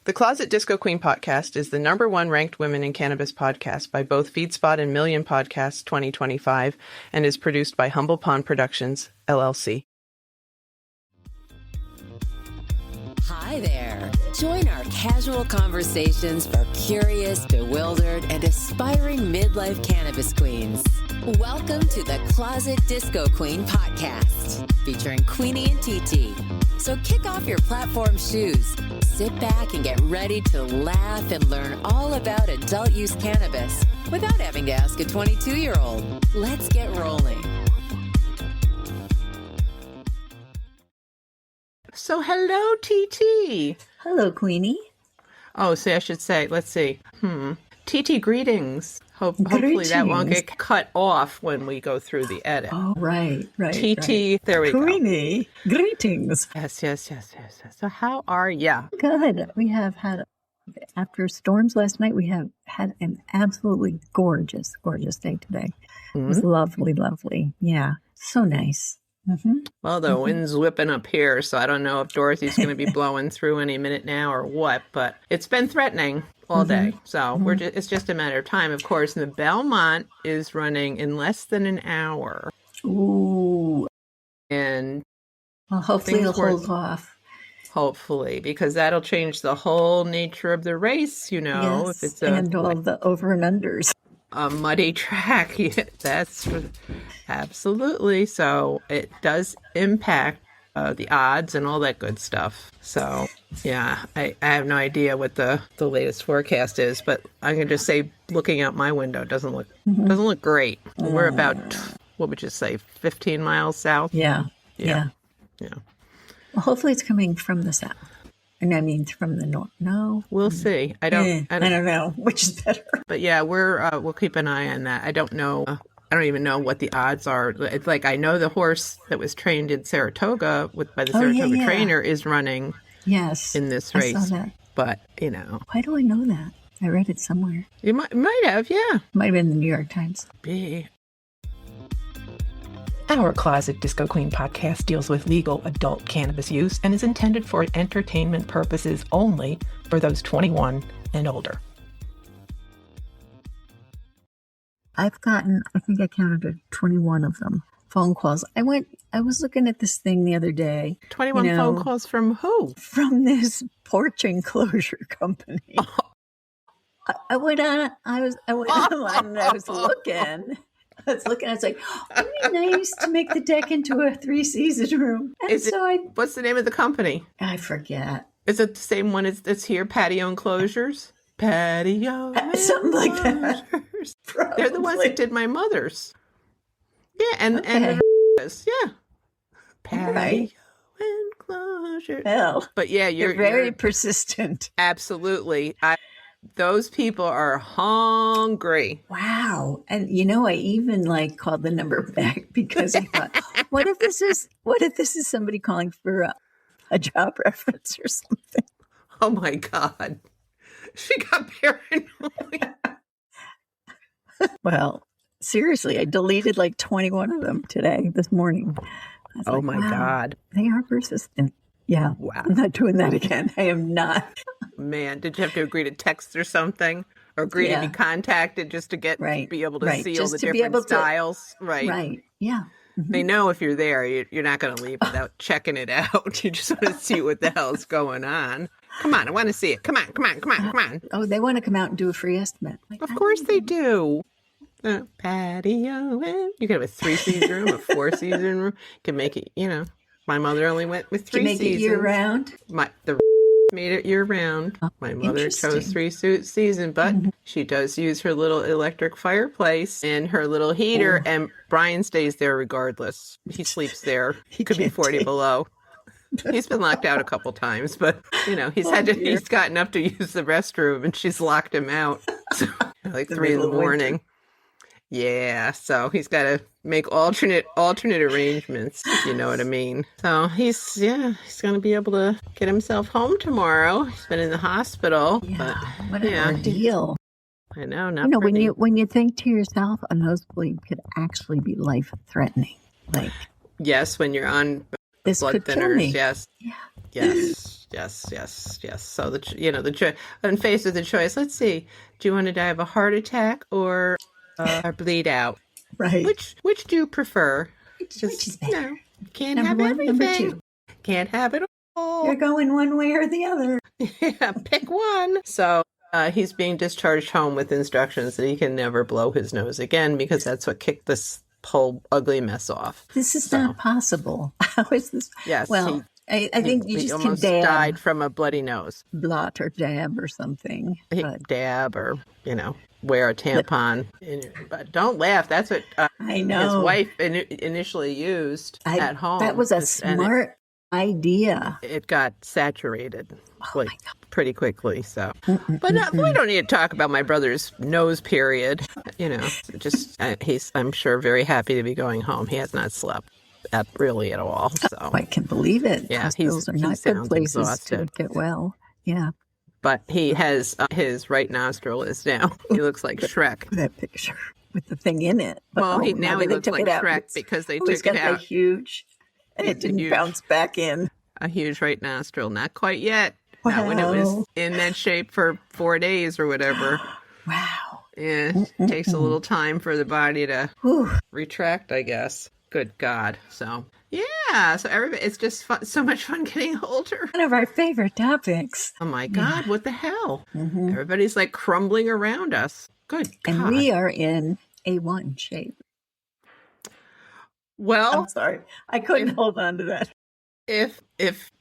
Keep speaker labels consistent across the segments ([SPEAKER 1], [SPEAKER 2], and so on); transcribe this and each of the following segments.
[SPEAKER 1] The Closet Disco Queen podcast is the #1 ranked women in cannabis podcast by both FeedSpot and Million Podcasts 2025 and is produced by Humble Pond Productions, LLC.
[SPEAKER 2] Hi there. Join our casual conversations for curious, bewildered, and aspiring midlife cannabis queens. Welcome to the Closet Disco Queen podcast, featuring Queenie and TT. So kick off your platform shoes, sit back and get ready to laugh and learn all about adult use cannabis without having to ask a 22-year-old. Let's get rolling.
[SPEAKER 1] So hello, TT.
[SPEAKER 3] Hello, Queenie.
[SPEAKER 1] Oh, see, I should say, let's see. TT, greetings. Hopefully that won't get cut off when we go through the edit.
[SPEAKER 3] Oh, right.
[SPEAKER 1] TT, there we go.
[SPEAKER 3] Queenie, greetings.
[SPEAKER 1] Yes. So how are ya?
[SPEAKER 3] Good. We have had, after storms last night, we have had an absolutely gorgeous day today. It was lovely. Yeah, so nice.
[SPEAKER 1] Well, the wind's whipping up here, so I don't know if Dorothy's going to be blowing through any minute now or what, but it's been threatening all day. So it's just a matter of time, of course. And the Belmont is running in less than an hour.
[SPEAKER 3] Ooh.
[SPEAKER 1] And
[SPEAKER 3] well, hopefully it'll hold off.
[SPEAKER 1] Hopefully, because that'll change the whole nature of the race,
[SPEAKER 3] Yes,
[SPEAKER 1] if it's
[SPEAKER 3] and all the over and unders.
[SPEAKER 1] A muddy track. That's absolutely. So it does impact the odds and all that good stuff. So yeah, I have no idea what the latest forecast is, but I can just say, looking out my window, doesn't look great. We're about, what would you say, 15 miles south?
[SPEAKER 3] Yeah. Well, hopefully it's coming from the south. And I mean from the north. No,
[SPEAKER 1] we'll see. I don't
[SPEAKER 3] know which is better.
[SPEAKER 1] But yeah, we'll keep an eye on that. I don't know. I don't even know what the odds are. It's like, I know the horse that was trained in Saratoga by the Saratoga trainer is running.
[SPEAKER 3] Yes,
[SPEAKER 1] in this race.
[SPEAKER 3] I saw that.
[SPEAKER 1] But
[SPEAKER 3] why do I know that? I read it somewhere.
[SPEAKER 1] You might have, yeah.
[SPEAKER 3] Might have been the New York Times.
[SPEAKER 1] Our Closet Disco Queen podcast deals with legal adult cannabis use and is intended for entertainment purposes only for those 21 and older.
[SPEAKER 3] I've gotten, I think I counted 21 of them, phone calls. I was looking at this thing the other day.
[SPEAKER 1] 21 phone calls from who?
[SPEAKER 3] From this porch enclosure company. Oh. I went on, I was online and I was looking. I was like, wouldn't it be nice to make the deck into a 3-season room? And
[SPEAKER 1] what's the name of the company?
[SPEAKER 3] I forget.
[SPEAKER 1] Is it the same one that's here, Patio Enclosures? Patio
[SPEAKER 3] something like that.
[SPEAKER 1] Probably. They're the ones that did my mother's. Yeah, and yeah. Patio Enclosures.
[SPEAKER 3] Well,
[SPEAKER 1] but yeah, you're
[SPEAKER 3] very persistent.
[SPEAKER 1] Absolutely. Those people are hungry.
[SPEAKER 3] Wow. And I even called the number back because I thought, what if this is somebody calling for a job reference or something?
[SPEAKER 1] Oh my God. She got paranoid.
[SPEAKER 3] Well, seriously, I deleted 21 of them this morning.
[SPEAKER 1] Oh my God.
[SPEAKER 3] They are persistent. Yeah.
[SPEAKER 1] Wow.
[SPEAKER 3] I'm not doing that again. I am not.
[SPEAKER 1] Man, did you have to agree to text or something? Or agree to be contacted just to be able to see all the different styles?
[SPEAKER 3] Right. Yeah. Mm-hmm.
[SPEAKER 1] They know if you're there, you're not going to leave without checking it out. You just want to see what the hell's going on. Come on, I want to see it. Come on.
[SPEAKER 3] Oh, they want to come out and do a free estimate.
[SPEAKER 1] Of course they do. Patio. You can have a 3-season room, a 4-season room. You can make it, my mother only went with 3 seasons.
[SPEAKER 3] Can make it year-round?
[SPEAKER 1] The made it year-round. My mother chose 3 seasons, but she does use her little electric fireplace and her little heater, and Brian stays there regardless. He sleeps there. He could be 40 below. He's been locked out a couple times, but he's gotten up to use the restroom, and she's locked him out. So, 3 in the morning. Yeah, so he's got to make alternate arrangements, if you know what I mean. So he's going to be able to get himself home tomorrow. He's been in the hospital.
[SPEAKER 3] Yeah, what an ordeal.
[SPEAKER 1] I know, not pretty.
[SPEAKER 3] when you think to yourself, a nosebleed could actually be life-threatening.
[SPEAKER 1] Yes, when you're on
[SPEAKER 3] this
[SPEAKER 1] blood
[SPEAKER 3] could
[SPEAKER 1] thinners.
[SPEAKER 3] Kill me.
[SPEAKER 1] Yes.
[SPEAKER 3] Yeah.
[SPEAKER 1] Yes. yes. So and faced with the choice, let's see, do you want to die of a heart attack or bleed out?
[SPEAKER 3] Right.
[SPEAKER 1] Which do you prefer?
[SPEAKER 3] Which is better?
[SPEAKER 1] Can't
[SPEAKER 3] Number
[SPEAKER 1] have
[SPEAKER 3] one,
[SPEAKER 1] everything.
[SPEAKER 3] number two.
[SPEAKER 1] Can't have it all.
[SPEAKER 3] You're going one way or the other.
[SPEAKER 1] Yeah, pick one. So he's being discharged home with instructions that he can never blow his nose again because that's what kicked this whole ugly mess off.
[SPEAKER 3] This is not possible. How is this?
[SPEAKER 1] Yes.
[SPEAKER 3] Well, I think you
[SPEAKER 1] he
[SPEAKER 3] just can
[SPEAKER 1] almost
[SPEAKER 3] dab.
[SPEAKER 1] died from a bloody nose.
[SPEAKER 3] Blot or dab or something.
[SPEAKER 1] Dab or, wear a tampon. But don't laugh. That's what
[SPEAKER 3] I know.
[SPEAKER 1] his wife initially used at home.
[SPEAKER 3] That was a smart idea.
[SPEAKER 1] It got saturated pretty quickly. So, but we don't need to talk about my brother's nose period. He's, I'm sure, very happy to be going home. He has not slept really at all. So
[SPEAKER 3] I can believe it.
[SPEAKER 1] Yeah,
[SPEAKER 3] those are not good places
[SPEAKER 1] exhausted.
[SPEAKER 3] to get well. Yeah.
[SPEAKER 1] But he has his right nostril is down. He looks like Shrek.
[SPEAKER 3] That picture with the thing in it.
[SPEAKER 1] Well, now he looks like Shrek because they took it out.
[SPEAKER 3] He's got the huge, and it didn't bounce back in.
[SPEAKER 1] A huge right nostril. Not quite yet.
[SPEAKER 3] Wow.
[SPEAKER 1] Not when it was in that shape for 4 days or whatever.
[SPEAKER 3] Wow.
[SPEAKER 1] Yeah, it takes a little time for the body to retract, I guess. Good God. So, yeah. So it's just fun, so much fun getting older.
[SPEAKER 3] One of our favorite topics.
[SPEAKER 1] Oh, my God. What the hell? Everybody's like crumbling around us. Good God.
[SPEAKER 3] And we are in A1 shape.
[SPEAKER 1] Well,
[SPEAKER 3] I'm sorry. I couldn't hold on to that.
[SPEAKER 1] If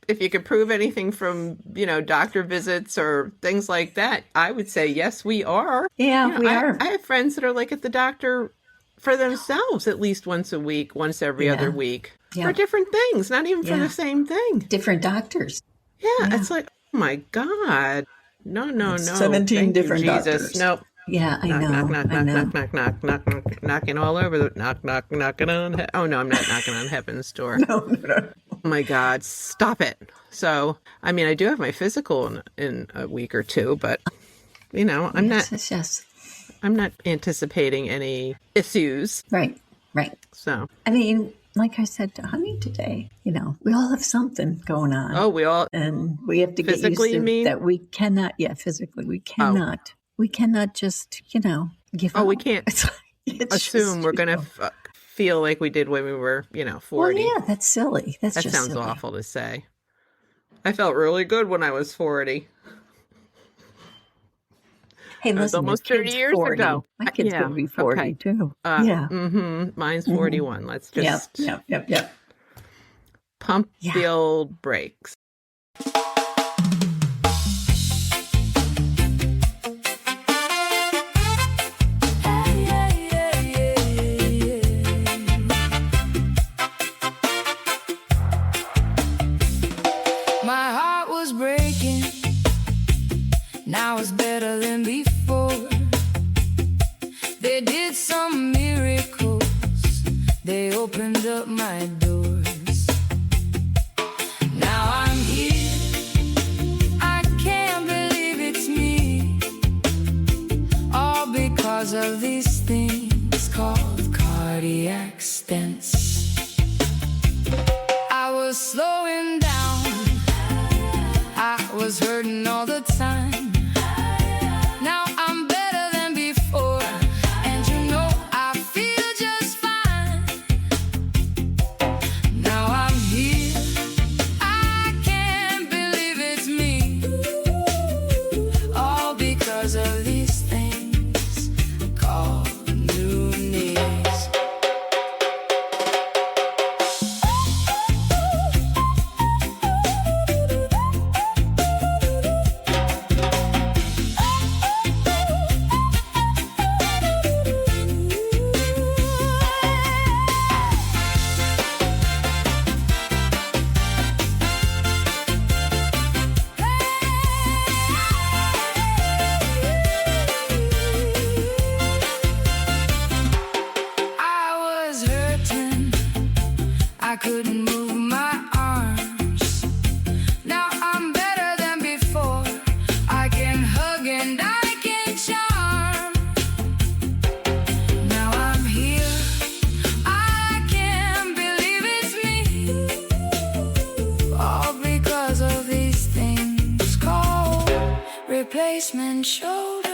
[SPEAKER 1] you could prove anything from, doctor visits or things like that, I would say, yes, we are.
[SPEAKER 3] Yeah, we are.
[SPEAKER 1] I have friends that are like at the doctor for themselves at least once a week, once every other week for different things, not even for the same thing.
[SPEAKER 3] Different doctors.
[SPEAKER 1] Yeah, it's like, oh my God. No.
[SPEAKER 3] 17 different doctors.
[SPEAKER 1] Nope.
[SPEAKER 3] Yeah, I know.
[SPEAKER 1] Knock, knocking all over the knocking on. Oh no, I'm not knocking on heaven's door.
[SPEAKER 3] No.
[SPEAKER 1] Oh my God, stop it. So, I mean, I do have my physical in a week or two, but I'm not anticipating any issues.
[SPEAKER 3] Right.
[SPEAKER 1] So,
[SPEAKER 3] I mean, like I said to Honey today, we all have something going on.
[SPEAKER 1] Oh, we all,
[SPEAKER 3] and we have to get used
[SPEAKER 1] physically,
[SPEAKER 3] to
[SPEAKER 1] you mean?
[SPEAKER 3] that. We cannot. Yeah, physically, we cannot.
[SPEAKER 1] Oh.
[SPEAKER 3] We cannot just, give up.
[SPEAKER 1] We can't assume we're going to feel like we did when we were, 40.
[SPEAKER 3] Well, yeah, that's silly. That
[SPEAKER 1] sounds
[SPEAKER 3] silly.
[SPEAKER 1] awful to say. I felt really good when I was 40.
[SPEAKER 3] Hey, listen,
[SPEAKER 1] almost 30 years
[SPEAKER 3] 40.
[SPEAKER 1] ago.
[SPEAKER 3] My kid's going to be 40 too.
[SPEAKER 1] Mine's 41. Let's just
[SPEAKER 3] Yep.
[SPEAKER 1] pump the old brakes.
[SPEAKER 4] My heart was breaking. Now it's better than before. They did some miracles. They opened up my doors. Now I'm here. I can't believe it's me. All because of these things called cardiac stents. I was slowing down. I was hurting all the time. Now I'm better than before. And I feel just fine. Now I'm here. I can't believe it's me. All because of these things called new knees. replacement shoulders.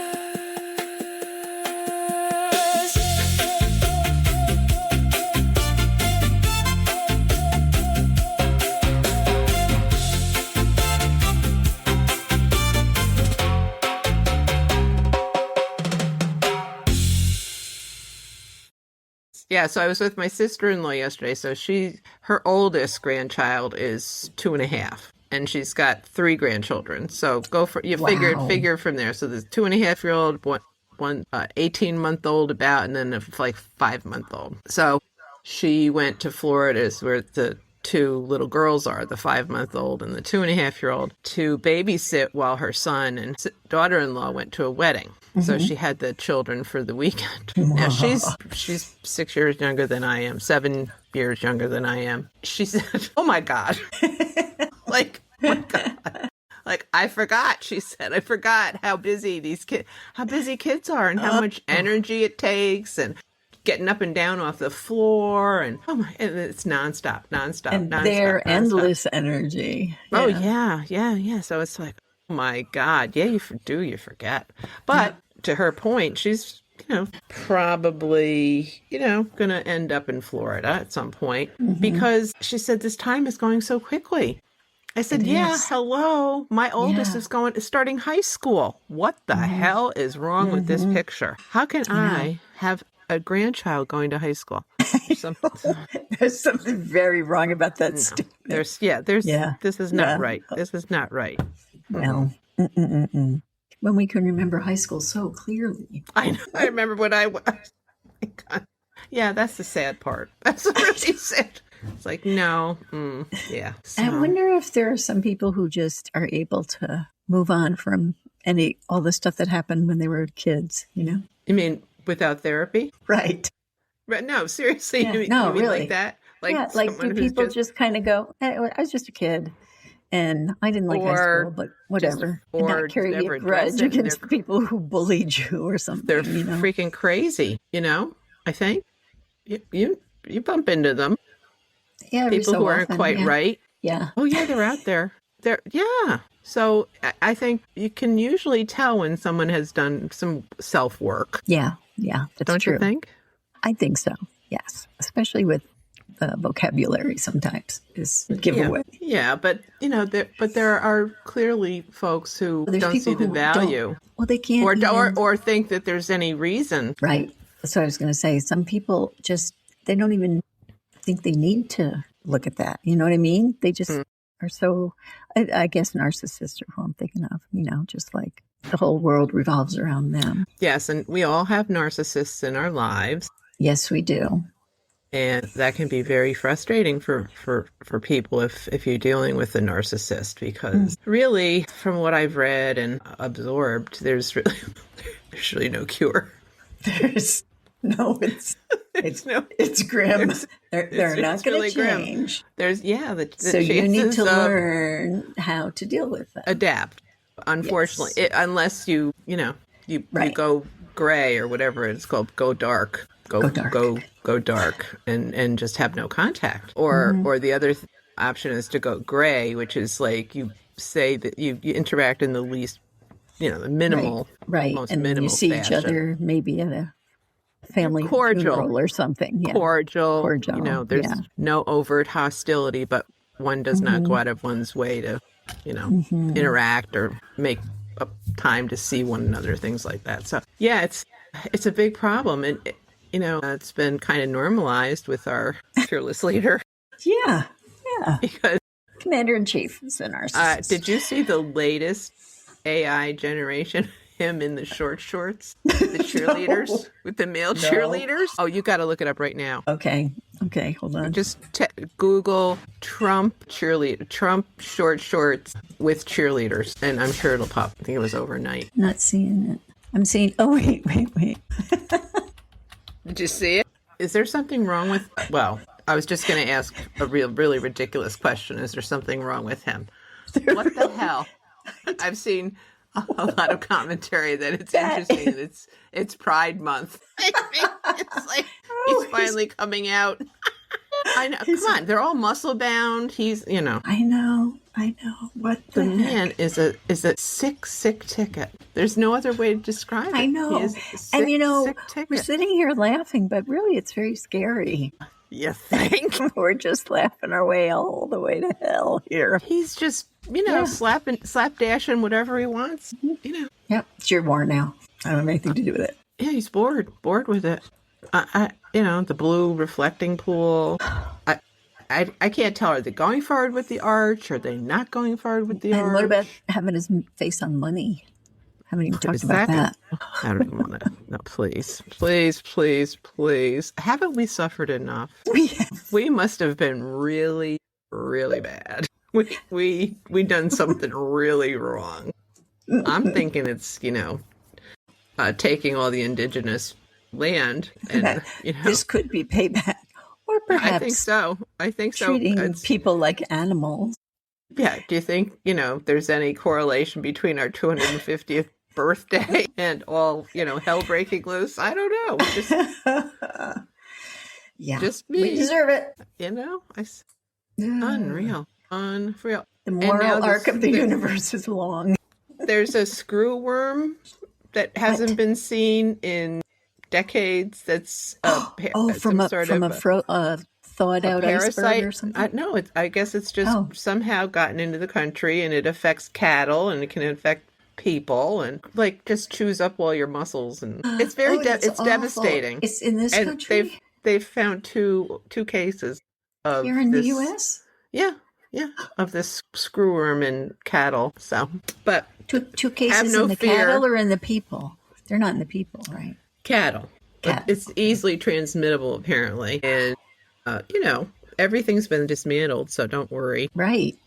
[SPEAKER 1] Yeah, so I was with my sister-in-law yesterday. So her oldest grandchild is 2.5, and she's got 3 grandchildren. So figure from there. So there's 2.5-year-old, one 18-month-old about, and then a 5-month-old. So she went to Florida, where the 2 little girls are, the 5-month-old and the 2.5-year-old, to babysit while her son and daughter-in-law went to a wedding. So she had the children for the weekend. Now she's 6 years younger than I am, 7 years younger than I am. She said, "Oh my God." Like, oh my God. Like, I forgot, she said. I forgot how busy kids are and how much energy it takes, and getting up and down off the floor, and and it's nonstop.
[SPEAKER 3] And their endless energy.
[SPEAKER 1] Yeah. Oh yeah. So it's like, oh my God, yeah, you forget. But to her point, she's probably gonna end up in Florida at some point, because she said this time is going so quickly. I said, hello, my oldest is starting high school. What the hell is wrong with this picture? How can I have a grandchild going to high school?
[SPEAKER 3] There's something very wrong about that statement.
[SPEAKER 1] This is not right. This is not right.
[SPEAKER 3] No. When we can remember high school so clearly.
[SPEAKER 1] I know. I remember when I was. Yeah, that's the sad part. That's really sad. It's like, no. Yeah. So.
[SPEAKER 3] I wonder if there are some people who just are able to move on from all the stuff that happened when they were kids, You
[SPEAKER 1] mean without therapy?
[SPEAKER 3] Right.
[SPEAKER 1] No, seriously.
[SPEAKER 3] Yeah.
[SPEAKER 1] You
[SPEAKER 3] No,
[SPEAKER 1] mean
[SPEAKER 3] really.
[SPEAKER 1] like that?
[SPEAKER 3] Like do people just kind of go, I was just a kid. And I didn't like high school, but whatever. And not carry a grudge against the people who bullied you or something.
[SPEAKER 1] They're freaking crazy, I think. You bump into them.
[SPEAKER 3] Yeah,
[SPEAKER 1] people who aren't quite right.
[SPEAKER 3] Yeah.
[SPEAKER 1] Oh, yeah, they're out there. So I think you can usually tell when someone has done some self-work.
[SPEAKER 3] Yeah, that's
[SPEAKER 1] Don't
[SPEAKER 3] true.
[SPEAKER 1] you think?
[SPEAKER 3] I think so, yes. Especially with vocabulary sometimes is a giveaway.
[SPEAKER 1] Yeah, but there are clearly folks who don't see the value.
[SPEAKER 3] Well, they can't
[SPEAKER 1] or think that there's any reason.
[SPEAKER 3] Right. That's what I was going to say. Some people they don't even think they need to look at that. You know what I mean? They just are so, I guess, narcissists are who I'm thinking of, just like the whole world revolves around them.
[SPEAKER 1] Yes, and we all have narcissists in our lives.
[SPEAKER 3] Yes, we do.
[SPEAKER 1] And that can be very frustrating for people if you're dealing with a narcissist, because really, from what I've read and absorbed, there's really no cure.
[SPEAKER 3] It's grim. They're not going to change.
[SPEAKER 1] There's the
[SPEAKER 3] so you need to learn how to deal with them.
[SPEAKER 1] Adapt. Unfortunately, unless you go gray or whatever it's called, go dark. Go dark and just have no contact. Or the other option is to go gray, which is like you say that you interact in the least, the minimal, most
[SPEAKER 3] and
[SPEAKER 1] minimal
[SPEAKER 3] you see
[SPEAKER 1] fashion.
[SPEAKER 3] each other maybe at a family funeral or something. Yeah.
[SPEAKER 1] Cordial. There's no overt hostility, but one does not go out of one's way to, interact or make a time to see one another, things like that. So yeah, it's a big problem, and it's been kind of normalized with our fearless leader.
[SPEAKER 3] Yeah.
[SPEAKER 1] Because
[SPEAKER 3] Commander-in-Chief is a narcissist.
[SPEAKER 1] Did you see the latest AI generation? Him in the short shorts, the cheerleaders, with the male cheerleaders. Oh, you got to look it up right now.
[SPEAKER 3] Okay, hold on.
[SPEAKER 1] Just Google Trump short shorts with cheerleaders, and I'm sure it'll pop. I think it was overnight.
[SPEAKER 3] Not seeing it. I'm seeing. Oh wait.
[SPEAKER 1] Did you see it? Is there something wrong with? Well, I was just going to ask a really ridiculous question. Is there something wrong with him? What the hell? I've seen a lot of commentary that it's interesting. It's Pride Month. It's like he's finally coming out. I know. Come on, they're all muscle bound. He's,
[SPEAKER 3] I know. What
[SPEAKER 1] the
[SPEAKER 3] heck?
[SPEAKER 1] man is a sick ticket. There's no other way to describe it.
[SPEAKER 3] I know.
[SPEAKER 1] He is a sick,
[SPEAKER 3] And
[SPEAKER 1] sick ticket.
[SPEAKER 3] we're sitting here laughing, but really it's very scary.
[SPEAKER 1] You think?
[SPEAKER 3] We're just laughing our way all the way to hell here.
[SPEAKER 1] He's just,
[SPEAKER 3] Yeah.
[SPEAKER 1] slapdashing whatever he wants.
[SPEAKER 3] Yep, it's your war now. I don't have anything to do with it.
[SPEAKER 1] Yeah, he's bored with it. The blue reflecting pool. I can't tell. Are they going forward with the arch? Are they not going forward with the arch?
[SPEAKER 3] And what about having his face on money? Haven't even talked
[SPEAKER 1] Is
[SPEAKER 3] about that.
[SPEAKER 1] I don't even want to. No, please. Haven't we suffered enough? We must have been really, really bad. We done something really wrong. I'm thinking it's taking all the indigenous land, and
[SPEAKER 3] This could be payback, or perhaps
[SPEAKER 1] I think so.
[SPEAKER 3] treating people like animals.
[SPEAKER 1] Yeah. Do you think there's any correlation between our 250th birthday and all hell breaking loose? I don't know. Just me.
[SPEAKER 3] We deserve it.
[SPEAKER 1] Unreal.
[SPEAKER 3] The moral arc of the universe is long.
[SPEAKER 1] There's a screw worm that hasn't been seen in decades. That's
[SPEAKER 3] from a thawed out
[SPEAKER 1] parasite
[SPEAKER 3] iceberg or something.
[SPEAKER 1] No, I guess it's just somehow gotten into the country, and it affects cattle, and it can affect people, and just chews up all your muscles, and it's very it's devastating.
[SPEAKER 3] It's in this country.
[SPEAKER 1] They've found two cases of
[SPEAKER 3] here in the U.S.
[SPEAKER 1] Yeah, of this screwworm in cattle. So, but
[SPEAKER 3] two cases in the cattle or in the people? They're not in the people, right?
[SPEAKER 1] Cattle. It's easily transmittable, apparently, and everything's been dismantled, so don't worry.
[SPEAKER 3] Right.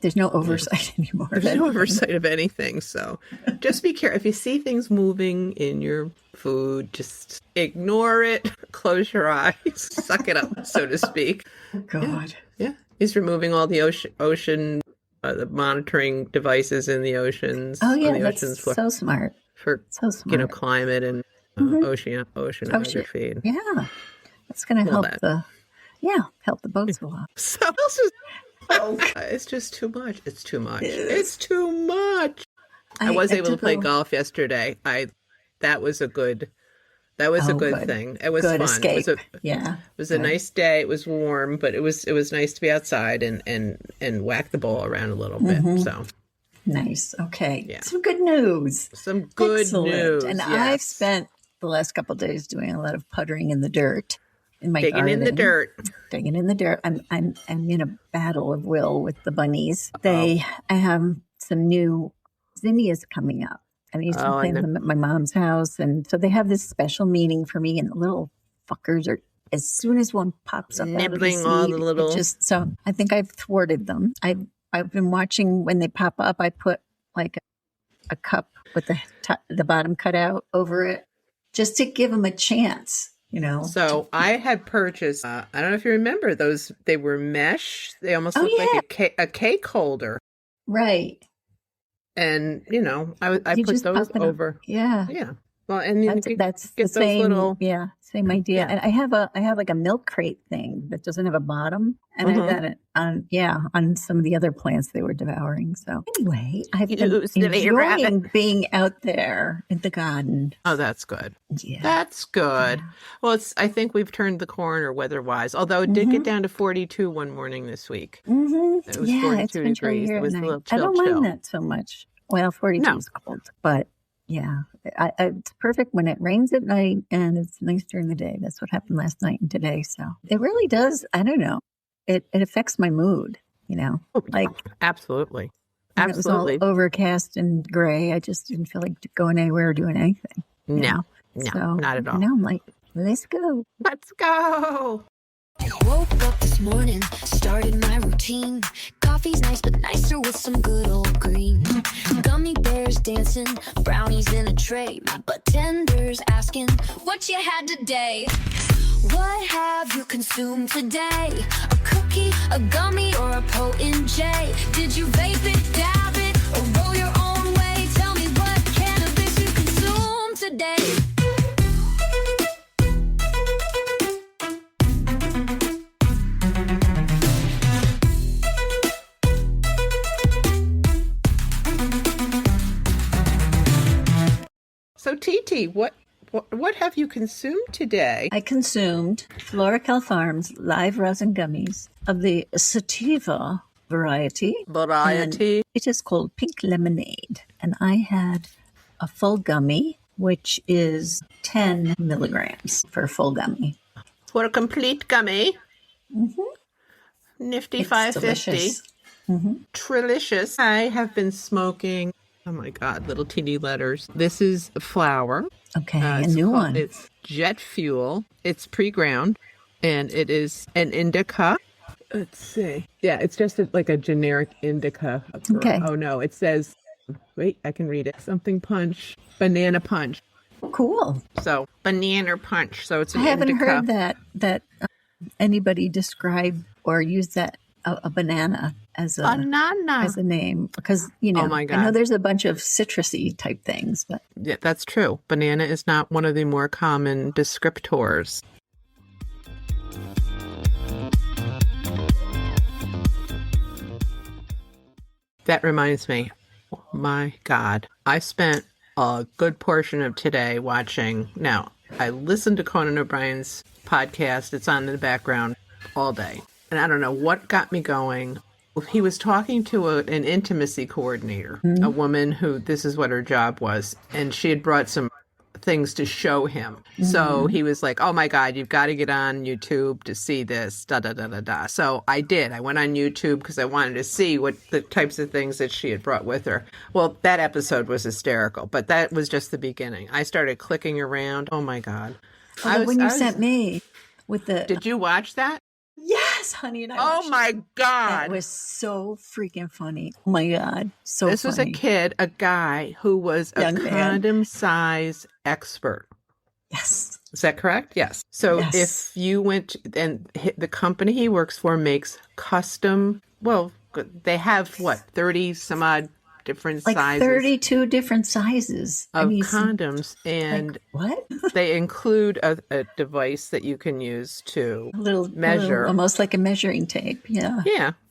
[SPEAKER 3] There's no oversight anymore.
[SPEAKER 1] There's no oversight of anything, so just be careful. If you see things moving in your food, just ignore it, close your eyes, suck it up, so to speak.
[SPEAKER 3] God.
[SPEAKER 1] Yeah. He's removing all the ocean the monitoring devices in the oceans.
[SPEAKER 3] Oh, yeah, that's so smart.
[SPEAKER 1] For, climate and oceanography.
[SPEAKER 3] Yeah. That's going to help help the boats go off.
[SPEAKER 1] So else is it's just too much. It's too much. It's too much. I was able to play golf yesterday. That was a good thing. It was fun.
[SPEAKER 3] Escape.
[SPEAKER 1] It was a nice day. It was warm, but it was nice to be outside and whack the ball around a little bit. So
[SPEAKER 3] nice. Okay. Yeah. Some good news.
[SPEAKER 1] Some good news.
[SPEAKER 3] And I've spent the last couple of days doing a lot of puttering in the dirt. In my
[SPEAKER 1] digging
[SPEAKER 3] garden.
[SPEAKER 1] Digging in the dirt.
[SPEAKER 3] I'm in a battle of will with the bunnies. I have some new zinnias coming up. I used to plant them at my mom's house, and so they have this special meaning for me. And the little fuckers are, as soon as one pops up,
[SPEAKER 1] nibbling
[SPEAKER 3] out of the seed,
[SPEAKER 1] all the little.
[SPEAKER 3] So I think I've thwarted them. I've been watching when they pop up. I put like a cup with the bottom cut out over it, just to give them a chance.
[SPEAKER 1] So I had purchased, I don't know if you remember those, they were mesh. They almost looked like a cake holder.
[SPEAKER 3] Right.
[SPEAKER 1] And, I put those over.
[SPEAKER 3] Yeah.
[SPEAKER 1] Yeah. Well, and
[SPEAKER 3] that's
[SPEAKER 1] get
[SPEAKER 3] the same,
[SPEAKER 1] little...
[SPEAKER 3] same idea. And I have like a milk crate thing that doesn't have a bottom. And I got it on some of the other plants they were devouring. So anyway, I've been enjoying being out there in the garden.
[SPEAKER 1] Oh, that's good.
[SPEAKER 3] Yeah.
[SPEAKER 1] That's good. Yeah. Well, I think we've turned the corner weather-wise, although it did get down to 42 one morning this week.
[SPEAKER 3] Mm-hmm.
[SPEAKER 1] It was 42 degrees. It was a little chill.
[SPEAKER 3] I don't mind that so much. Well, 42 is cold, but yeah, it's perfect when it rains at night and it's nice during the day. That's what happened last night and today. So it really does. I don't know. It affects my mood, like
[SPEAKER 1] absolutely.
[SPEAKER 3] It was all overcast and gray. I just didn't feel like going anywhere or doing anything.
[SPEAKER 1] No, not at all.
[SPEAKER 3] Now I'm like, let's go.
[SPEAKER 1] Let's go.
[SPEAKER 4] Woke up this morning, started my routine. Coffee's nice, but nicer with some good old green. Gummy bears dancing, brownies in a tray. My butt tenders asking what you had today. What have you consumed today? A cookie, a gummy, or a potent J? Did you vape it, dab it, or roll your own way? Tell me what cannabis you consumed today.
[SPEAKER 1] So Titi, what have you consumed today?
[SPEAKER 3] I consumed Florical Farms live resin gummies of the sativa variety. And it is called Pink Lemonade. And I had a full gummy, which is 10 milligrams for a full gummy.
[SPEAKER 1] For a complete gummy. Nifty
[SPEAKER 3] It's
[SPEAKER 1] 550.
[SPEAKER 3] delicious.
[SPEAKER 1] Trilicious. I have been smoking, oh my God, little teeny letters. This is flour.
[SPEAKER 3] Okay, a new one.
[SPEAKER 1] It's jet fuel. It's pre-ground, and it is an indica. Let's see. Yeah, it's just like a generic indica.
[SPEAKER 3] Okay.
[SPEAKER 1] Oh no, it says, wait, I can read it. Something punch, banana punch.
[SPEAKER 3] Cool.
[SPEAKER 1] So banana punch. So it's an
[SPEAKER 3] I haven't
[SPEAKER 1] indica.
[SPEAKER 3] heard that anybody describe or use that a banana as a name, because
[SPEAKER 1] Oh my God.
[SPEAKER 3] I know there's a bunch of citrusy type things, but
[SPEAKER 1] Yeah, that's true. Banana is not one of the more common descriptors. That reminds me, oh my God, I spent a good portion of today watching. Now, I listened to Conan O'Brien's podcast. It's on in the background all day. And I don't know what got me going. He was talking to an intimacy coordinator, a woman who, this is what her job was. And she had brought some things to show him. So he was like, oh my God, you've got to get on YouTube to see this, da da da da da. So I did. I went on YouTube because I wanted to see what the types of things that she had brought with her. Well, that episode was hysterical, but that was just the beginning. I started clicking around. Oh my God.
[SPEAKER 3] when you sent me with the
[SPEAKER 1] Did you watch that?
[SPEAKER 3] yes, honey, and I
[SPEAKER 1] Oh
[SPEAKER 3] watched
[SPEAKER 1] my
[SPEAKER 3] it.
[SPEAKER 1] God.
[SPEAKER 3] That was so freaking funny. Oh my God, so
[SPEAKER 1] This was a
[SPEAKER 3] funny.
[SPEAKER 1] kid, a guy who was a
[SPEAKER 3] Young man.
[SPEAKER 1] condom size expert.
[SPEAKER 3] Yes.
[SPEAKER 1] Is that correct? Yes. So
[SPEAKER 3] Yes.
[SPEAKER 1] if you went, and the company he works for makes custom, well, they have what, 30 some odd different
[SPEAKER 3] Like
[SPEAKER 1] sizes
[SPEAKER 3] 32 different sizes
[SPEAKER 1] of
[SPEAKER 3] some-
[SPEAKER 1] condoms, and
[SPEAKER 3] what?
[SPEAKER 1] they include a device that you can use to
[SPEAKER 3] A little
[SPEAKER 1] measure.
[SPEAKER 3] almost like a measuring tape. Yeah.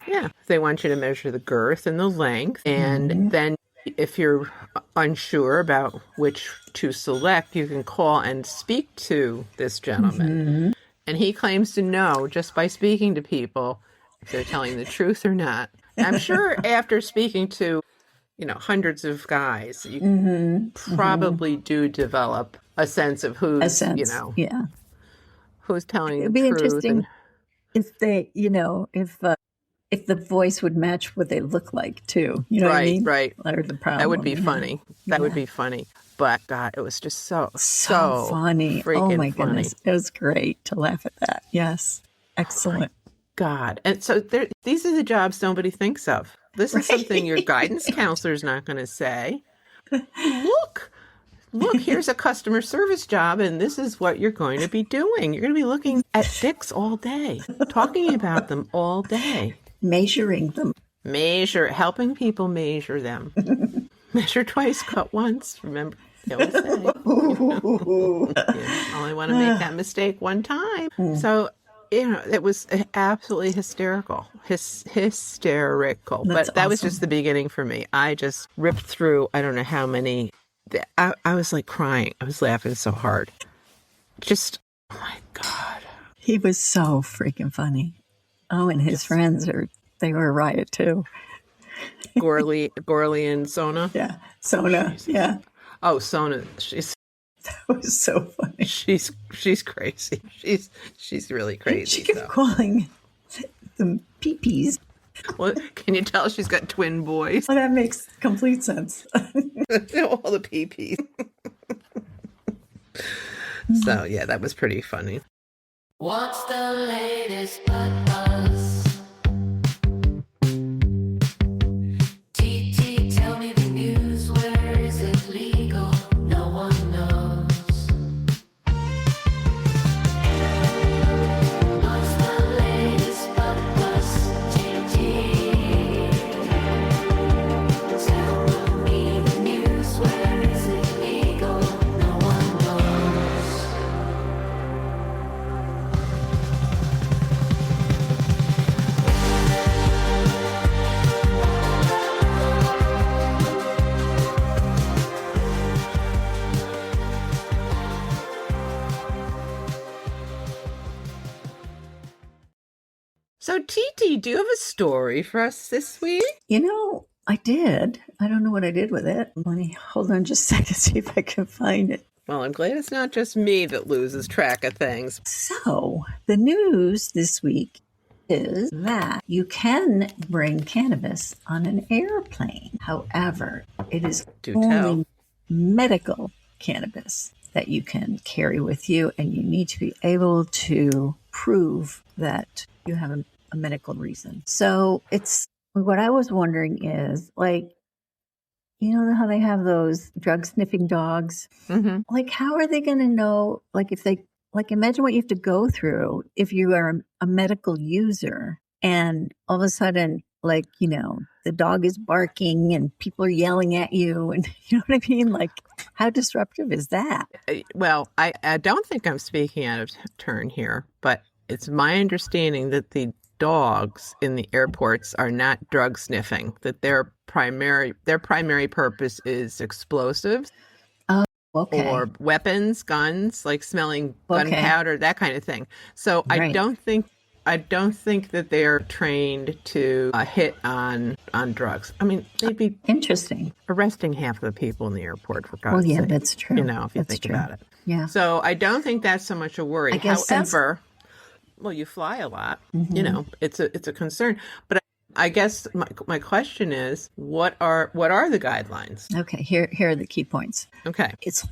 [SPEAKER 1] Yeah. They want you to measure the girth and the length. And then if you're unsure about which to select, you can call and speak to this gentleman. And he claims to know just by speaking to people if they're telling the truth or not. I'm sure after speaking to, hundreds of guys, you probably do develop a sense of who's,
[SPEAKER 3] yeah.
[SPEAKER 1] who's telling
[SPEAKER 3] It'd
[SPEAKER 1] the
[SPEAKER 3] be
[SPEAKER 1] truth.
[SPEAKER 3] interesting if they, if the voice would match what they look like too. You know what I mean?
[SPEAKER 1] Right.
[SPEAKER 3] Or the problem.
[SPEAKER 1] That would be funny. That would be funny. But God, it was just so
[SPEAKER 3] funny.
[SPEAKER 1] freaking
[SPEAKER 3] Oh my
[SPEAKER 1] funny.
[SPEAKER 3] goodness. It was great to laugh at that. Yes. Excellent.
[SPEAKER 1] God. And so these are the jobs nobody thinks of. This is something your guidance counselor's not going to say. Look, here's a customer service job, and this is what you're going to be doing. You're going to be looking at dicks all day, talking about them all day.
[SPEAKER 3] Measuring them.
[SPEAKER 1] Helping people measure them. Measure twice, cut once. Remember, they always say. You only want to make that mistake one time. So, it was absolutely hysterical. Hysterical.
[SPEAKER 3] That's
[SPEAKER 1] But that was
[SPEAKER 3] awesome.
[SPEAKER 1] just the beginning for me. I just ripped through, I don't know how many. I was like crying. I was laughing so hard. Just, oh my God.
[SPEAKER 3] He was so freaking funny. Oh, and his friends they were a riot too.
[SPEAKER 1] Gorley and Sona.
[SPEAKER 3] Yeah. Sona. Yeah.
[SPEAKER 1] Oh, Sona. She's
[SPEAKER 3] It was so funny.
[SPEAKER 1] she's crazy. She's really crazy.
[SPEAKER 3] She kept
[SPEAKER 1] so.
[SPEAKER 3] calling them peepees.
[SPEAKER 1] Well, can you tell she's got twin boys?
[SPEAKER 3] Well, that makes complete sense.
[SPEAKER 1] All the pee-pees. So, yeah, that was pretty funny.
[SPEAKER 2] What's the latest but us? TT, tell me the news. Where is it legal? No one knows. What's the latest but us? TT, tell me the news. Where is it legal? No one knows.
[SPEAKER 1] So, Titi, do you have a story for us this week?
[SPEAKER 3] I did. I don't know what I did with it. Let me hold on just a second, see if I can find it.
[SPEAKER 1] Well, I'm glad it's not just me that loses track of things.
[SPEAKER 3] So, the news this week is that you can bring cannabis on an airplane. However, it is only medical cannabis that you can carry with you, and you need to be able to prove that you have a medical reason. So, what I was wondering is, like, you know how they have those drug sniffing dogs?
[SPEAKER 1] Mm-hmm.
[SPEAKER 3] Like, how are they going to know, like, if they, like, imagine what you have to go through if you are a medical user and all of a sudden, like, the dog is barking and people are yelling at you, and you know what I mean? Like, how disruptive is that?
[SPEAKER 1] Well, I don't think I'm speaking out of turn here, but it's my understanding that the dogs in the airports are not drug sniffing, that their primary purpose is explosves.
[SPEAKER 3] Okay.
[SPEAKER 1] Or weapons, guns, like smelling gunpowder, that kind of thing. So
[SPEAKER 3] Right.
[SPEAKER 1] I don't think that they're trained to hit on drugs. I mean, they'd be
[SPEAKER 3] interesting
[SPEAKER 1] arresting half of the people in the airport, for God's sake.
[SPEAKER 3] Well, yeah, that's true.
[SPEAKER 1] If you think about it.
[SPEAKER 3] Yeah.
[SPEAKER 1] So I don't think that's so much a worry.
[SPEAKER 3] I guess
[SPEAKER 1] However, well, you fly a lot.
[SPEAKER 3] Mm-hmm.
[SPEAKER 1] It's a concern. But I guess my question is, what are the guidelines?
[SPEAKER 3] Okay, here are the key points.
[SPEAKER 1] Okay.
[SPEAKER 3] It's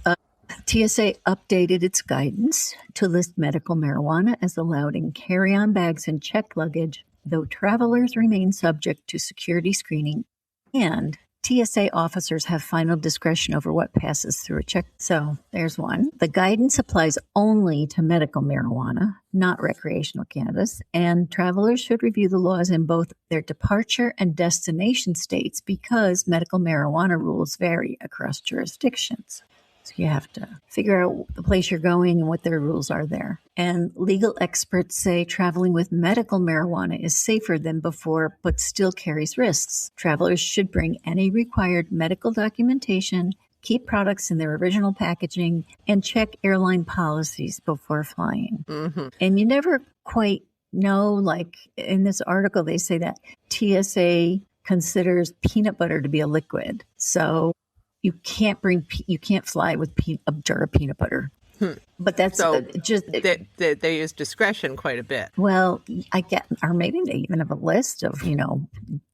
[SPEAKER 3] TSA updated its guidance to list medical marijuana as allowed in carry-on bags and checked luggage, though travelers remain subject to security screening, and TSA officers have final discretion over what passes through a check. So there's one. The guidance applies only to medical marijuana, not recreational cannabis, and travelers should review the laws in both their departure and destination states because medical marijuana rules vary across jurisdictions. So you have to figure out the place you're going and what their rules are there. And legal experts say traveling with medical marijuana is safer than before, but still carries risks. Travelers should bring any required medical documentation, keep products in their original packaging, and check airline policies before flying.
[SPEAKER 1] Mm-hmm.
[SPEAKER 3] And you never quite know, like in this article, they say that TSA considers peanut butter to be a liquid. So you can't fly with a jar of peanut butter. But that's
[SPEAKER 1] so
[SPEAKER 3] just
[SPEAKER 1] they use discretion quite a bit.
[SPEAKER 3] Well, or maybe they even have a list of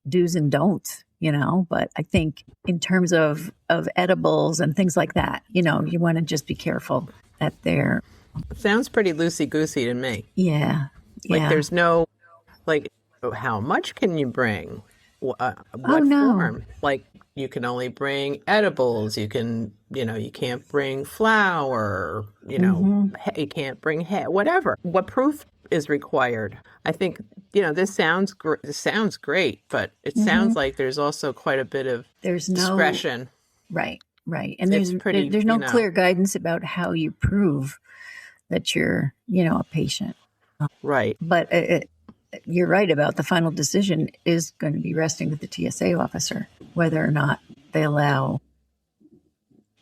[SPEAKER 3] do's and don'ts. But I think in terms of edibles and things like that, you want to just be careful that they're.
[SPEAKER 1] Sounds pretty loosey goosey to me.
[SPEAKER 3] Yeah.
[SPEAKER 1] Like there's no how much can you bring? What form? Like you can only bring edibles. You can, you can't bring flour. You can't bring whatever. What proof is required? I think this sounds great, but it sounds like there's also quite a bit of discretion.
[SPEAKER 3] Right, and there's no clear guidance about how you prove that you're a patient.
[SPEAKER 1] Right,
[SPEAKER 3] but you're right about the final decision is going to be resting with the TSA officer, whether or not they allow.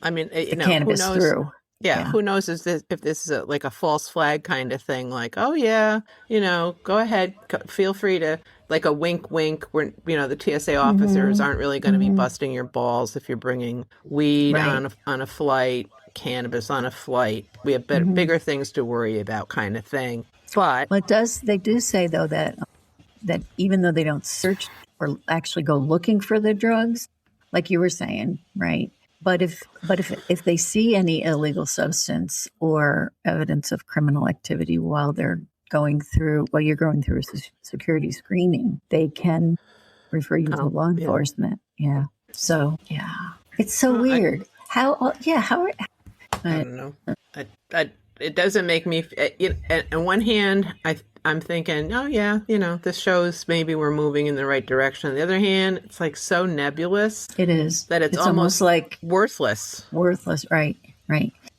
[SPEAKER 1] I mean,
[SPEAKER 3] the cannabis through.
[SPEAKER 1] Yeah, who knows if this is like a false flag kind of thing? Like, oh yeah, go ahead, feel free to, like a wink, wink. Where the TSA officers aren't really going to be busting your balls if you're bringing weed on a flight, cannabis on a flight. We have bigger things to worry about, kind of thing. But
[SPEAKER 3] they do say though that even though they don't search or actually go looking for the drugs, like you were saying, right? But if they see any illegal substance or evidence of criminal activity while you're going through security screening, they can refer you to law enforcement. Yeah. So it's so weird. How are
[SPEAKER 1] I don't know. It doesn't make me. On one hand, I'm thinking, oh yeah, this shows maybe we're moving in the right direction. On the other hand, it's like so nebulous.
[SPEAKER 3] It is
[SPEAKER 1] that it's almost like worthless.
[SPEAKER 3] Worthless, right?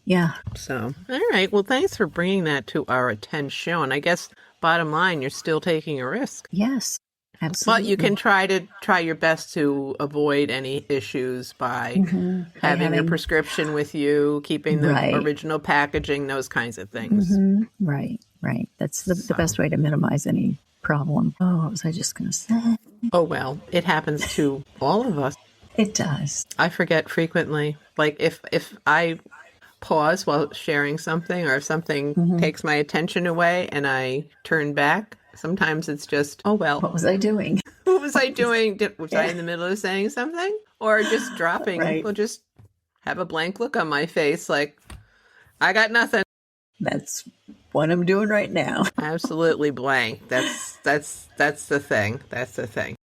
[SPEAKER 3] Yeah.
[SPEAKER 1] So, all right. Well, thanks for bringing that to our attention. I guess bottom line, you're still taking a risk.
[SPEAKER 3] Yes. Absolutely.
[SPEAKER 1] But you can try your best to avoid any issues by having your prescription with you, keeping the original packaging, those kinds of things.
[SPEAKER 3] Right. That's the best way to minimize any problem. Oh, what was I just going to say?
[SPEAKER 1] Oh, well, it happens to all of us.
[SPEAKER 3] It does.
[SPEAKER 1] I forget frequently. Like if I pause while sharing something or if something takes my attention away and I turn back, sometimes it's just, oh, well.
[SPEAKER 3] What was I doing?
[SPEAKER 1] What was I doing? Was I in the middle of saying something? Or just dropping?
[SPEAKER 3] Right.
[SPEAKER 1] Or just have a blank look on my face like, I got nothing.
[SPEAKER 3] That's what I'm doing right now.
[SPEAKER 1] Absolutely blank. That's the thing. That's the thing.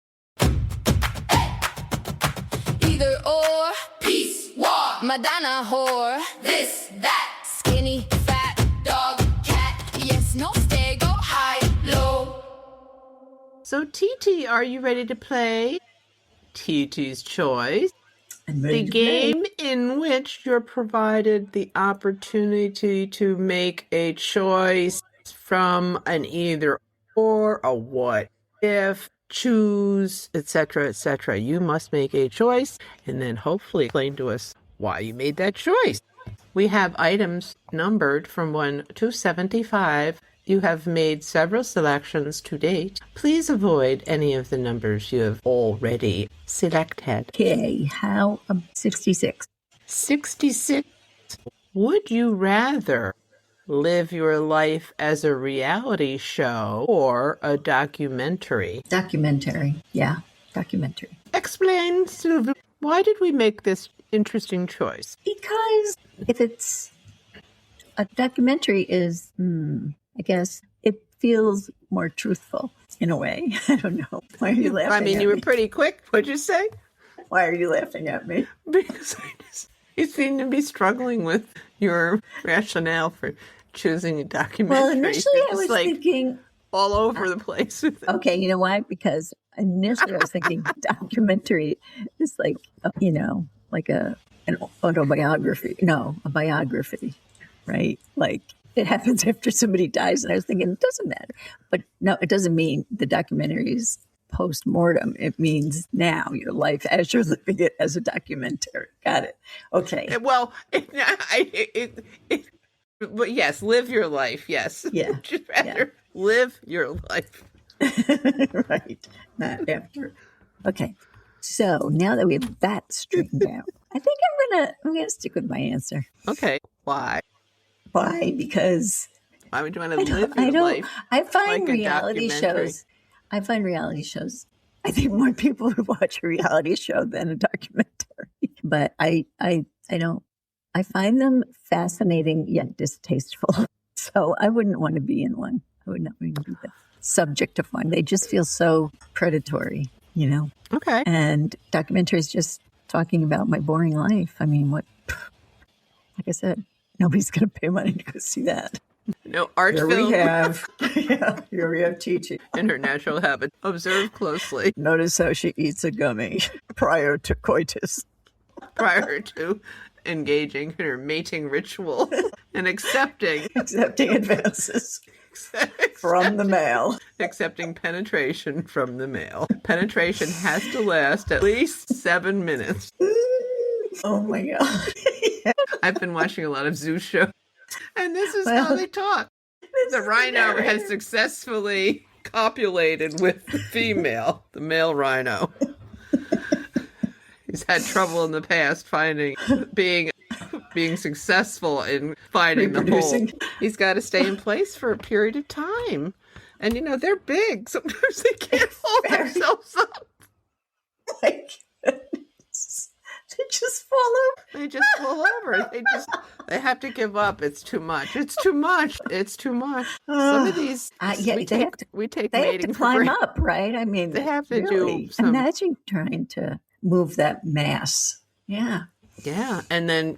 [SPEAKER 4] Either or, peace, war, Madonna, whore, this, that, skinny, fat, dog, cat, yes, no, stay, go high, low.
[SPEAKER 1] So, TT, are you ready to play TT's Choice? The game in which you're provided the opportunity to make a choice from an either or, a what if, choose, etc., etc. You must make a choice and then hopefully explain to us why you made that choice. We have items numbered from 1 to 75. You have made several selections to date. Please avoid any of the numbers you have already selected.
[SPEAKER 3] Okay, how 66?
[SPEAKER 1] 66. Would you rather live your life as a reality show or a documentary?
[SPEAKER 3] Documentary. Yeah, documentary.
[SPEAKER 1] Explain, Sylvie, why did we make this interesting choice?
[SPEAKER 3] Because if it's a documentary is, I guess it feels more truthful in a way. I don't know. Why are you laughing
[SPEAKER 1] I mean,
[SPEAKER 3] at
[SPEAKER 1] you were
[SPEAKER 3] me?
[SPEAKER 1] pretty quick. What'd you say?
[SPEAKER 3] Why are you laughing at me?
[SPEAKER 1] Because you seem to be struggling with your rationale for choosing a documentary.
[SPEAKER 3] Well, initially
[SPEAKER 1] You're
[SPEAKER 3] I
[SPEAKER 1] just,
[SPEAKER 3] was
[SPEAKER 1] like,
[SPEAKER 3] thinking,
[SPEAKER 1] all over the place.
[SPEAKER 3] okay, you know why? Because initially I was thinking documentary is like, like an autobiography. No, a biography, right? Like it happens after somebody dies. And I was thinking, it doesn't matter. But no, it doesn't mean the documentary is post-mortem. It means now your life as you're living it as a documentary. Got it. Okay.
[SPEAKER 1] Well, but yes, live your life. Yes.
[SPEAKER 3] Yeah.
[SPEAKER 1] Just rather live your life.
[SPEAKER 3] Right. Not after. Okay. So now that we have that straightened out, I think I'm gonna stick with my answer.
[SPEAKER 1] Okay. Why?
[SPEAKER 3] Why? Because
[SPEAKER 1] Why would you want to live your life?
[SPEAKER 3] I find
[SPEAKER 1] like a
[SPEAKER 3] reality
[SPEAKER 1] documentary?
[SPEAKER 3] shows. I find reality shows. I think more people would watch a reality show than a documentary. But I don't. I find them fascinating yet distasteful. So I wouldn't want to be in one. I would not want to be the subject of one. They just feel so predatory,
[SPEAKER 1] Okay.
[SPEAKER 3] And documentaries just talking about my boring life. I mean, what? Like I said, nobody's going to pay money to go see that.
[SPEAKER 1] No art
[SPEAKER 3] Here
[SPEAKER 1] film
[SPEAKER 3] we have, here we have Chi-Chi.
[SPEAKER 1] in her natural habit. Observe closely
[SPEAKER 3] Notice how she eats a gummy prior to coitus.
[SPEAKER 1] prior to engaging in her mating ritual and accepting
[SPEAKER 3] Advances from the male.
[SPEAKER 1] accepting penetration from the male. Penetration has to last at least 7 minutes.
[SPEAKER 3] Oh my God.
[SPEAKER 1] I've been watching a lot of zoo shows, and this is how they talk. The rhino has successfully copulated with the female, the male rhino. He's had trouble in the past being successful in finding the hole.
[SPEAKER 3] Reproducing.
[SPEAKER 1] He's got to stay in place for a period of time. And they're big. Sometimes they can't hold themselves up.
[SPEAKER 3] My goodness. They just fall over.
[SPEAKER 1] They just fall over. They have to give up. It's too much. It's too much. It's too much. Some of these we take
[SPEAKER 3] They have
[SPEAKER 1] mating
[SPEAKER 3] to
[SPEAKER 1] for
[SPEAKER 3] climb
[SPEAKER 1] granted.
[SPEAKER 3] up, right? I mean,
[SPEAKER 1] They have to
[SPEAKER 3] really.
[SPEAKER 1] do some.
[SPEAKER 3] Imagine trying to move that mass. Yeah.
[SPEAKER 1] Yeah, and then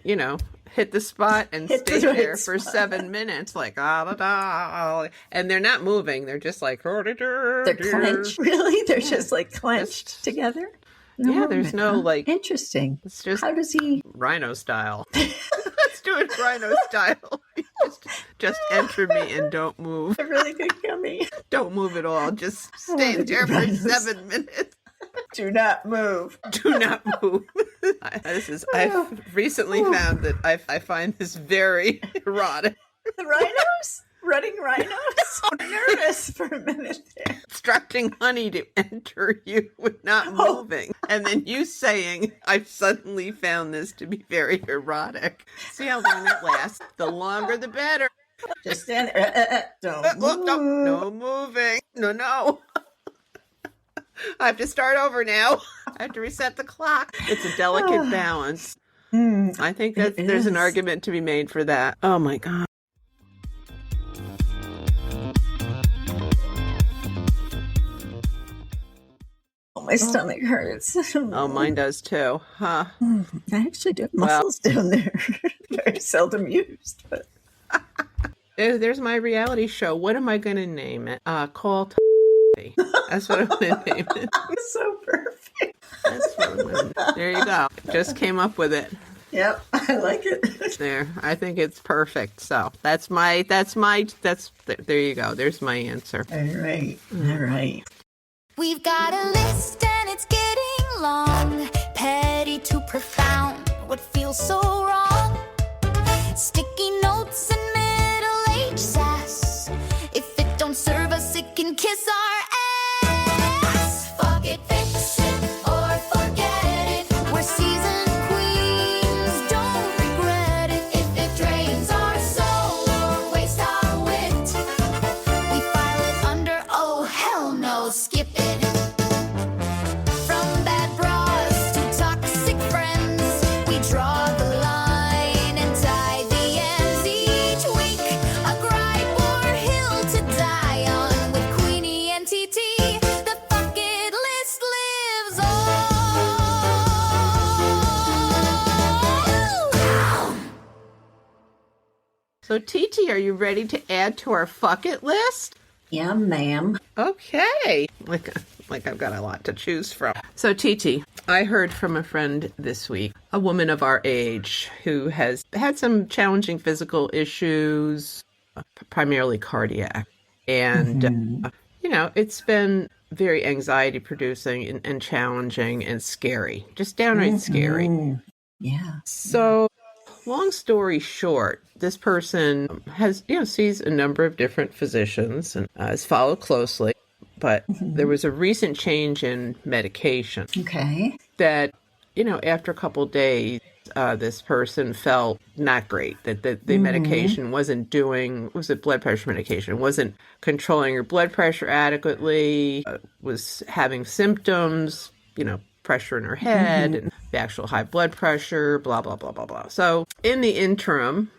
[SPEAKER 1] hit the spot and
[SPEAKER 3] Hit
[SPEAKER 1] stay
[SPEAKER 3] the right
[SPEAKER 1] there for
[SPEAKER 3] spot.
[SPEAKER 1] 7 minutes, like and they're not moving. They're just like
[SPEAKER 3] They're clenched. Really? They're just like clenched together?
[SPEAKER 1] Yeah, there's
[SPEAKER 3] movement,
[SPEAKER 1] no,
[SPEAKER 3] huh?
[SPEAKER 1] like-
[SPEAKER 3] Interesting.
[SPEAKER 1] It's just
[SPEAKER 3] How does he?
[SPEAKER 1] rhino style. Let's do it rhino style. Just enter me and don't move.
[SPEAKER 3] A really good gummy.
[SPEAKER 1] Don't move at all. Just stay
[SPEAKER 3] wanna do
[SPEAKER 1] there for
[SPEAKER 3] rhinos.
[SPEAKER 1] 7 minutes.
[SPEAKER 3] Do not move.
[SPEAKER 1] Do not move. I've recently found that I find this very erotic.
[SPEAKER 3] The rhinos? running rhinos. So nervous for a minute there.
[SPEAKER 1] Instructing honey to enter you with not moving. And then you saying, I've suddenly found this to be very erotic. See how long that lasts? The longer the better.
[SPEAKER 3] Just stand there. Don't move.
[SPEAKER 1] No moving. No. I have to start over now. I have to reset the clock. It's a delicate balance. I think that there's an argument to be made for that. Oh my God.
[SPEAKER 3] My stomach hurts.
[SPEAKER 1] Oh, mine does too. Huh?
[SPEAKER 3] I actually do have muscles down there. Very seldom used, but.
[SPEAKER 1] There's my reality show. What am I going to name it? Call That's what I'm going to name it.
[SPEAKER 3] So perfect.
[SPEAKER 1] That's what there you go. Just came up with it.
[SPEAKER 3] Yep, I like it.
[SPEAKER 1] There, I think it's perfect. So there you go. There's my answer.
[SPEAKER 3] All right.
[SPEAKER 4] We've got a list and it's getting long, petty to profound, what feels so wrong? Sticky notes and middle-aged sass. If it don't serve us, it can kiss our ass. Fuck it, fix it, or forget it. We're seasoned queens, don't regret it. If it drains our soul or wastes our wit, we file it under, oh hell no, skip it. From bad bras to toxic friends, we draw the line and tie the ends each week. A gripe or hill to die on with Queenie and TT. The bucket list lives on.
[SPEAKER 1] So TT, are you ready to add to our fuck it list?
[SPEAKER 3] Yeah, ma'am.
[SPEAKER 1] Okay. Like I've got a lot to choose from. So TT, I heard from a friend this week, a woman of our age who has had some challenging physical issues, primarily cardiac. And, it's been very anxiety producing and challenging and scary, just downright scary.
[SPEAKER 3] Yeah.
[SPEAKER 1] So long story short, this person has, sees a number of different physicians and has followed closely. But there was a recent change in medication.
[SPEAKER 3] Okay.
[SPEAKER 1] That, after a couple of days, this person felt not great. That the medication wasn't blood pressure medication, wasn't controlling her blood pressure adequately, was having symptoms, pressure in her head and the actual high blood pressure, blah, blah, blah, blah, blah. So in the interim,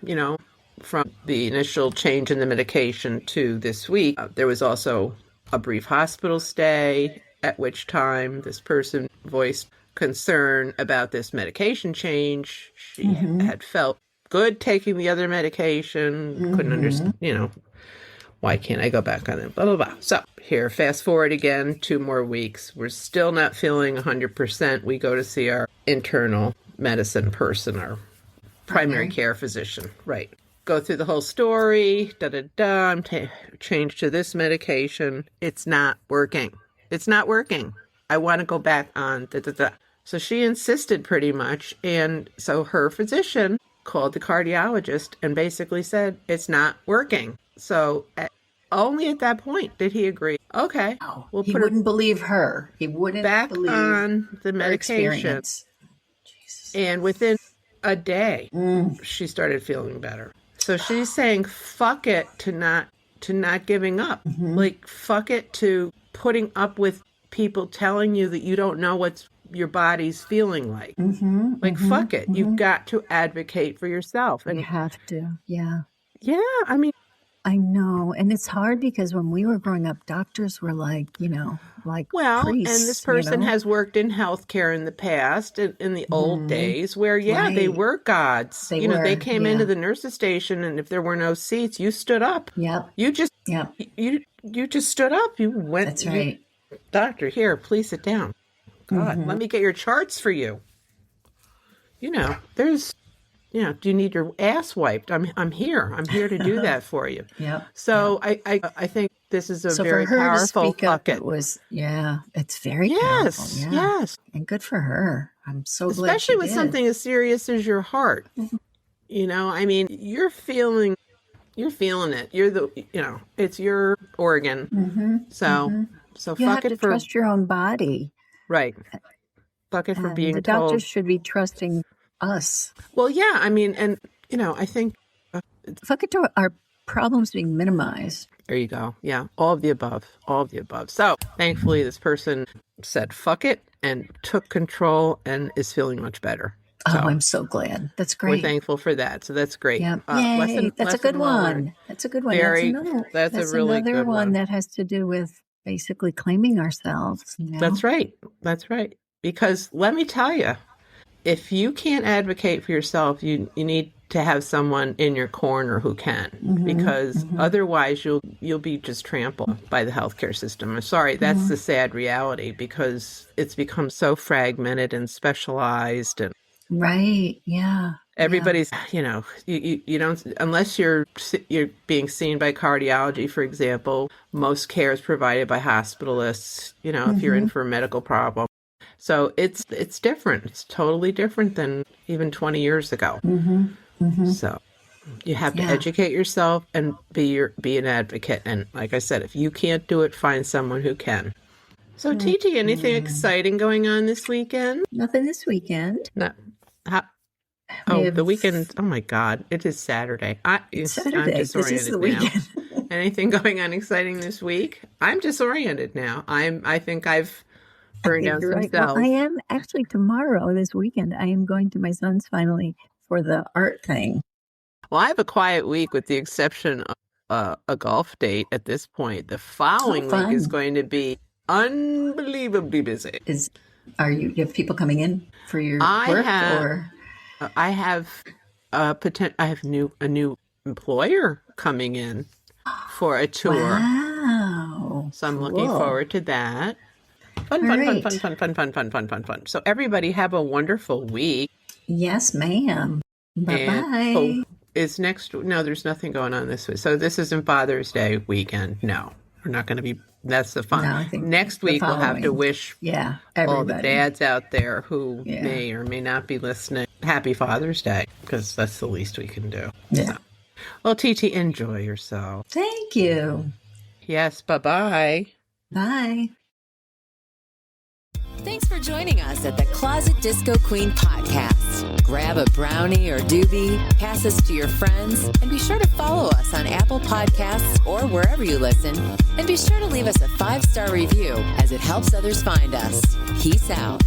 [SPEAKER 1] from the initial change in the medication to this week, there was also a brief hospital stay, at which time this person voiced concern about this medication change. She had felt good taking the other medication, couldn't understand, why can't I go back on it, blah, blah, blah. So here, fast forward again, 2 more weeks. We're still not feeling 100%. We go to see our internal medicine person, our primary care physician, right? Go through the whole story, I'm changed to this medication. It's not working. I want to go back on So she insisted pretty much. And so her physician called the cardiologist and basically said, it's not working. So only at that point did he agree. Okay.
[SPEAKER 3] We'll he wouldn't believe her. He wouldn't
[SPEAKER 1] back
[SPEAKER 3] believe
[SPEAKER 1] on the medication. And within a day, she started feeling better. So she's saying, fuck it to not giving up. Like, fuck it to putting up with people telling you that you don't know what your body's feeling like. Fuck it. You've got to advocate for yourself. And
[SPEAKER 3] you have to. Yeah.
[SPEAKER 1] Yeah. I mean,
[SPEAKER 3] I know. And it's hard because when we were growing up, doctors were like, priests,
[SPEAKER 1] and this person has worked in healthcare in the past, in the old days where, they were gods. They came into the nurse's station, and if there were no seats, you stood up.
[SPEAKER 3] Yep.
[SPEAKER 1] You just stood up. You went.
[SPEAKER 3] That's right.
[SPEAKER 1] Doctor, here, please sit down. God, let me get your charts for you. There's, do you need your ass wiped? I'm here. I'm here to do that for you.
[SPEAKER 3] Yeah.
[SPEAKER 1] So I think this is a very powerful fuck it.
[SPEAKER 3] It's very powerful. Yeah.
[SPEAKER 1] Yes.
[SPEAKER 3] And good for her. I'm so glad.
[SPEAKER 1] Especially with something as serious as your heart. I mean, you're feeling You're feeling it. It's your organ. So
[SPEAKER 3] You
[SPEAKER 1] fuck
[SPEAKER 3] have to
[SPEAKER 1] it for
[SPEAKER 3] trust your own body.
[SPEAKER 1] right. Fuck it for
[SPEAKER 3] And
[SPEAKER 1] being
[SPEAKER 3] the
[SPEAKER 1] told.
[SPEAKER 3] doctors should be trusting us.
[SPEAKER 1] Well, yeah. I mean, and I think
[SPEAKER 3] Fuck it to our problems being minimized.
[SPEAKER 1] there you go. Yeah, all of the above. All of the above. So thankfully, this person said fuck it and took control and is feeling much better.
[SPEAKER 3] Oh,
[SPEAKER 1] So
[SPEAKER 3] I'm so glad. That's
[SPEAKER 1] we're
[SPEAKER 3] great.
[SPEAKER 1] thankful for that. So that's great.
[SPEAKER 3] Yeah. Yay. That's a good
[SPEAKER 1] well learned.
[SPEAKER 3] one. That's a good one.
[SPEAKER 1] Very-
[SPEAKER 3] that's
[SPEAKER 1] that's a really
[SPEAKER 3] another
[SPEAKER 1] good one.
[SPEAKER 3] that has to do with basically claiming ourselves. You know?
[SPEAKER 1] That's right. That's right. Because let me tell you, if you can't advocate for yourself, you need to have someone in your corner who can, because otherwise you'll be just trampled by the healthcare system. I'm sorry, that's the sad reality, because it's become so fragmented and specialized, and
[SPEAKER 3] Right. Yeah.
[SPEAKER 1] everybody's, you don't, unless you're being seen by cardiology, for example. Most care is provided by hospitalists. If you're in for a medical problem. So it's different. It's totally different than even 20 years ago. So you have to educate yourself and be an advocate. And like I said, if you can't do it, find someone who can. So TT, anything exciting going on this weekend?
[SPEAKER 3] Nothing this weekend.
[SPEAKER 1] No.
[SPEAKER 3] We have-
[SPEAKER 1] The weekend. Oh my God. It is Saturday. I'm
[SPEAKER 3] Saturday. This is
[SPEAKER 1] disoriented
[SPEAKER 3] the
[SPEAKER 1] now.
[SPEAKER 3] weekend.
[SPEAKER 1] Anything going on exciting this week? I'm disoriented now. I think I've burned down
[SPEAKER 3] You're
[SPEAKER 1] some
[SPEAKER 3] right. Well,
[SPEAKER 1] cells.
[SPEAKER 3] I am actually tomorrow, this weekend, I am going to my son's finally for the art thing.
[SPEAKER 1] Well, I have a quiet week with the exception of a golf date at this point. The following week is
[SPEAKER 3] fun.
[SPEAKER 1] going to be unbelievably busy.
[SPEAKER 3] You have people coming in for your
[SPEAKER 1] I
[SPEAKER 3] work
[SPEAKER 1] have-
[SPEAKER 3] or
[SPEAKER 1] I have a new employer coming in for a tour.
[SPEAKER 3] wow.
[SPEAKER 1] So I'm looking
[SPEAKER 3] Cool.
[SPEAKER 1] forward to that. Fun. So everybody have a wonderful week.
[SPEAKER 3] Yes, ma'am. Bye
[SPEAKER 1] And
[SPEAKER 3] bye.
[SPEAKER 1] No, there's nothing going on this week. So this isn't Father's Day weekend. No, we're not going to be. That's the fun.
[SPEAKER 3] No, I think
[SPEAKER 1] next
[SPEAKER 3] the
[SPEAKER 1] week we'll have to
[SPEAKER 3] following.
[SPEAKER 1] wish
[SPEAKER 3] Yeah,
[SPEAKER 1] all the
[SPEAKER 3] everybody.
[SPEAKER 1] dads out there who
[SPEAKER 3] Yeah.
[SPEAKER 1] may or may not be listening, happy Father's Day, because that's the least we can do.
[SPEAKER 3] Yeah.
[SPEAKER 1] Well, TT, enjoy yourself.
[SPEAKER 3] Thank you.
[SPEAKER 1] Yes, bye-bye.
[SPEAKER 3] Bye.
[SPEAKER 2] Thanks for joining us at the Closet Disco Queen podcast. Grab a brownie or doobie, pass us to your friends, and be sure to follow us on Apple Podcasts or wherever you listen. And be sure to leave us a 5-star review, as it helps others find us. Peace out.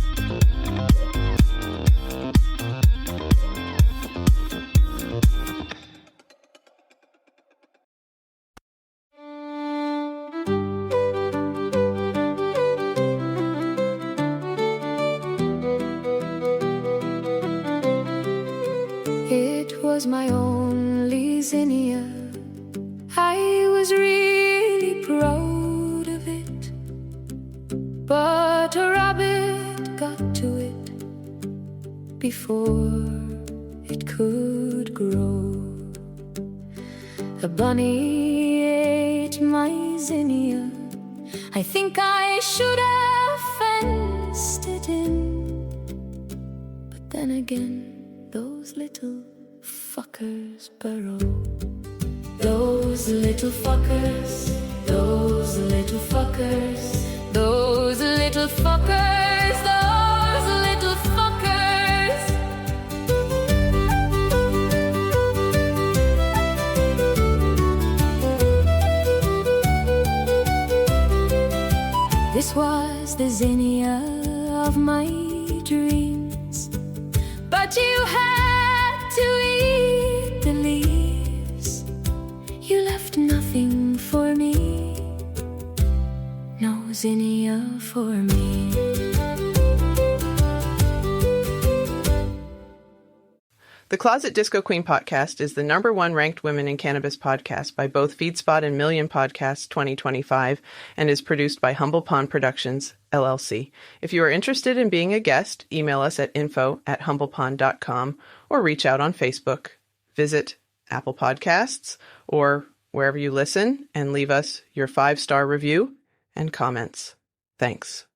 [SPEAKER 4] It was my only zinnia. I was really proud of it. But a rabbit got to it before it could grow. A bunny ate my zinnia. I think I should have fenced it in. But then again, those little fuckers burrow. Those little fuckers, those little fuckers, those little fuckers, those little fuckers. This was the zinnia of my dreams, but you had to eat the leaves. You left nothing for me, no zinnia for me.
[SPEAKER 1] The Closet Disco Queen podcast is the #1 ranked women in cannabis podcast by both FeedSpot and Million Podcasts 2025 and is produced by Humble Pond Productions, LLC. If you are interested in being a guest, email us at info@humblepond.com or reach out on Facebook. Visit Apple Podcasts or wherever you listen and leave us your 5-star review and comments. Thanks.